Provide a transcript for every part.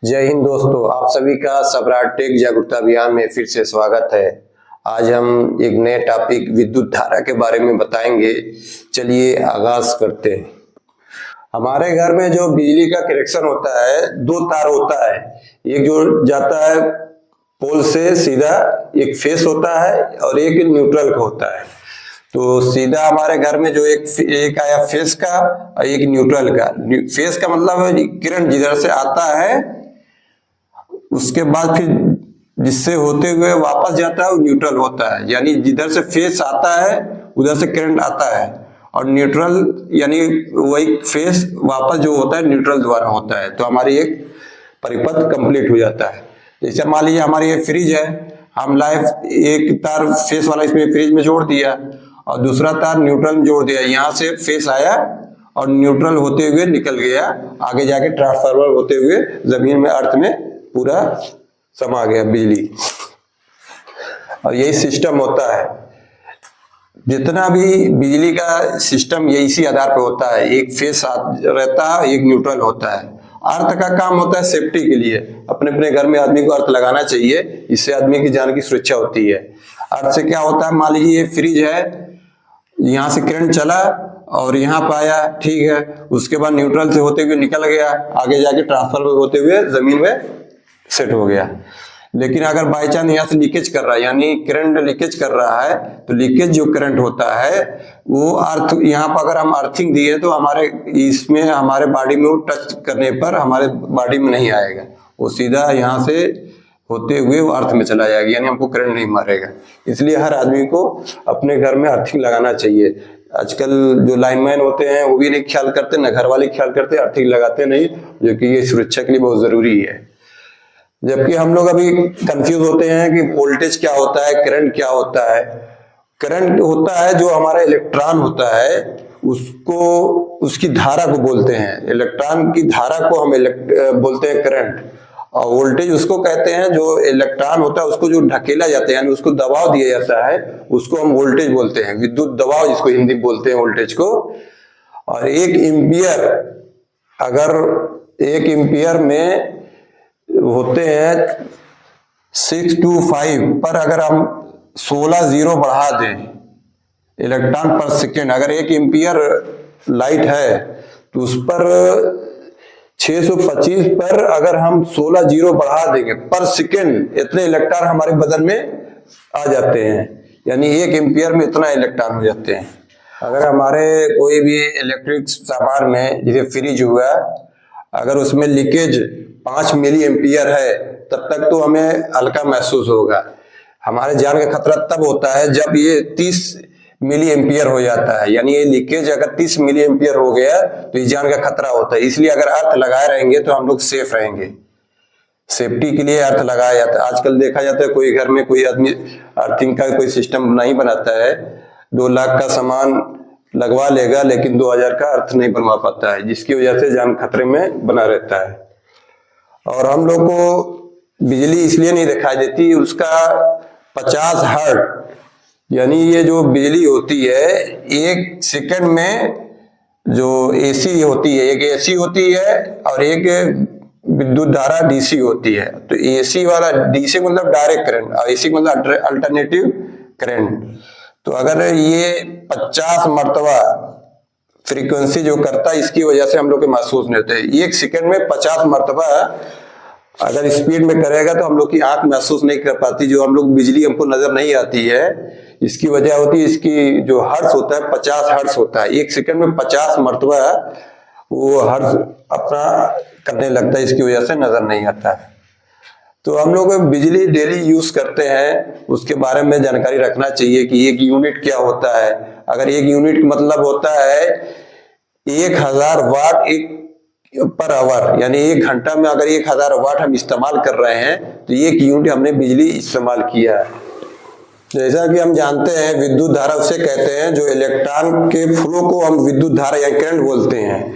जय हिंद दोस्तों, आप सभी का सम्राट टेक जागरूकता अभियान में फिर से स्वागत है। आज हम एक नए टॉपिक विद्युत धारा के बारे में बताएंगे। चलिए आगाज करते हैं। हमारे घर में जो बिजली का कनेक्शन होता है, दो तार होता है। एक जो जाता है पोल से सीधा, एक फेस होता है और एक न्यूट्रल का होता है। तो सीधा हमारे घर में जो एक आया फेस का और एक न्यूट्रल का। फेस का मतलब है करंट जिधर से आता है उसके बाद फिर जिससे होते हुए वापस जाता है वो न्यूट्रल होता है। यानी जिधर से फेस आता है उधर से करंट आता है, और न्यूट्रल यानी वही फेस वापस जो होता है न्यूट्रल द्वारा होता है। तो हमारी एक परिपथ कंप्लीट हो जाता है। जैसे मान लीजिए हमारी एक फ्रिज है, हम लाइव एक तार फेस वाला इसमें फ्रिज में जोड़ दिया और दूसरा तार न्यूट्रल में जोड़ दिया। यहाँ से फेस आया और न्यूट्रल होते हुए निकल गया, आगे जाके ट्रांसफार्मर होते हुए जमीन में अर्थ में पूरा समा गया बिजली। और यही सिस्टम होता है, जितना भी बिजली का सिस्टम ये इसी आधार पर होता है। एक फेस रहता है, एक न्यूट्रल होता है। अर्थ का काम होता है सेफ्टी के लिए। अपने अपने घर में आदमी को अर्थ लगाना चाहिए, इससे आदमी की जान की सुरक्षा होती है। अर्थ से क्या होता है, मान लीजिए ये फ्रिज है, यहाँ से करंट चला और यहाँ पे आया, ठीक है। उसके बाद न्यूट्रल से होते हुए निकल गया, आगे जाके ट्रांसफर होते हुए जमीन में सेट हो गया। लेकिन अगर बाई चांस यहाँ से लीकेज कर रहा है, यानी करंट लीकेज कर रहा है, तो लीकेज जो करंट होता है वो अर्थ, यहाँ पर अगर हम अर्थिंग दिए तो हमारे इसमें हमारे बॉडी में वो टच करने पर हमारे बॉडी में नहीं आएगा, वो सीधा यहाँ से होते हुए वो अर्थ में चला जाएगा, यानी हमको करंट नहीं मारेगा। इसलिए हर आदमी को अपने घर में अर्थिंग लगाना चाहिए। आजकल जो लाइनमैन होते हैं वो भी नहीं ख्याल करते, न घर वाले ख्याल करते, अर्थिंग लगाते नहीं, जो कि ये सुरक्षा के लिए बहुत जरूरी है। जबकि हम लोग अभी कंफ्यूज होते हैं कि वोल्टेज क्या होता है, करंट क्या होता है। करंट होता है जो हमारा इलेक्ट्रॉन होता है, उसको उसकी धारा को बोलते हैं। इलेक्ट्रॉन की धारा को हम बोलते हैं करंट। और वोल्टेज उसको कहते हैं जो इलेक्ट्रॉन होता है उसको जो ढकेला जाता है, यानी उसको दबाव दिया जाता है, उसको हम वोल्टेज बोलते हैं। विद्युत दबाव जिसको हिंदी बोलते हैं वोल्टेज को। और एक एम्पियर, अगर एक एम्पियर में होते हैं 625 पर अगर हम 16 जीरो बढ़ा दें इलेक्ट्रॉन पर सेकेंड, अगर एक एम्पियर लाइट है तो उस पर 625 पर अगर हम 16 जीरो बढ़ा देंगे पर सेकेंड, इतने इलेक्ट्रॉन हमारे बदन में आ जाते हैं। यानी एक एम्पियर में इतना इलेक्ट्रॉन हो जाते हैं। अगर हमारे कोई भी इलेक्ट्रिक सामान में, जैसे फ्रिज हुआ, अगर उसमें लीकेज 5 मिली एम्पियर है तब तक तो हमें हल्का महसूस होगा। हमारे जान का खतरा तब होता है जब ये 30 मिली एम्पियर हो जाता है। यानी ये लीकेज अगर 30 मिली एम्पियर हो गया तो इस जान का खतरा होता है। इसलिए अगर अर्थ लगाए रहेंगे तो हम लोग सेफ रहेंगे। सेफ्टी के लिए अर्थ लगाया जाता है। आजकल देखा जाता है कोई घर में कोई आदमी अर्थिंग का कोई सिस्टम नहीं बनाता है, 2 लाख का सामान लगवा लेगा लेकिन 2000 का अर्थ नहीं बनवा पाता है, जिसकी वजह से जान खतरे में बना रहता है। और हम लोग को बिजली इसलिए नहीं दिखाई देती, उसका 50 हर्ट्ज, यानी ये जो बिजली होती है 1 सेकंड में, जो एसी होती है, एक एसी होती है और एक विद्युत धारा डीसी होती है। तो एसी वाला, डीसी मतलब डायरेक्ट करंट और एसी मतलब अल्टरनेटिव करंट। तो अगर ये 50 मर्तबा फ्रीक्वेंसी जो करता है, इसकी वजह से हम लोग के महसूस नहीं होते। 1 सेकंड में 50 मर्तबा अगर स्पीड में करेगा तो हम लोग की आंख महसूस नहीं कर पाती। जो हम लोग बिजली हमको नजर नहीं आती है, इसकी वजह होती है, इसकी जो हर्ट्ज होता है 50 हर्ट्ज होता है। 1 सेकंड में 50 मर्तबा वो हर्ट्ज अपना करने लगता है, इसकी वजह से नजर नहीं आता है। तो हम लोग बिजली डेली यूज करते हैं, उसके बारे में जानकारी रखना चाहिए कि एक यूनिट क्या होता है। अगर एक यूनिट मतलब होता है 1000 वाट एक पर आवर, यानी 1 घंटा में अगर 1000 वाट हम इस्तेमाल कर रहे हैं तो 1 यूनिट हमने बिजली इस्तेमाल किया है। जैसा कि हम जानते हैं विद्युत धारा उसे कहते हैं जो इलेक्ट्रॉन के फ्लो को हम विद्युत धारा या करंट बोलते हैं,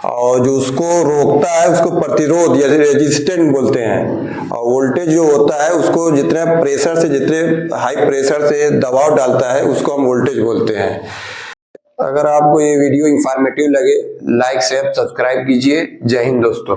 और जो उसको रोकता है उसको प्रतिरोध या रेजिस्टेंस बोलते हैं। और वोल्टेज जो होता है उसको जितने प्रेशर से, जितने हाई प्रेशर से दबाव डालता है उसको हम वोल्टेज बोलते हैं। अगर आपको ये वीडियो इंफॉर्मेटिव लगे, लाइक शेयर सब्सक्राइब कीजिए। जय हिंद दोस्तों।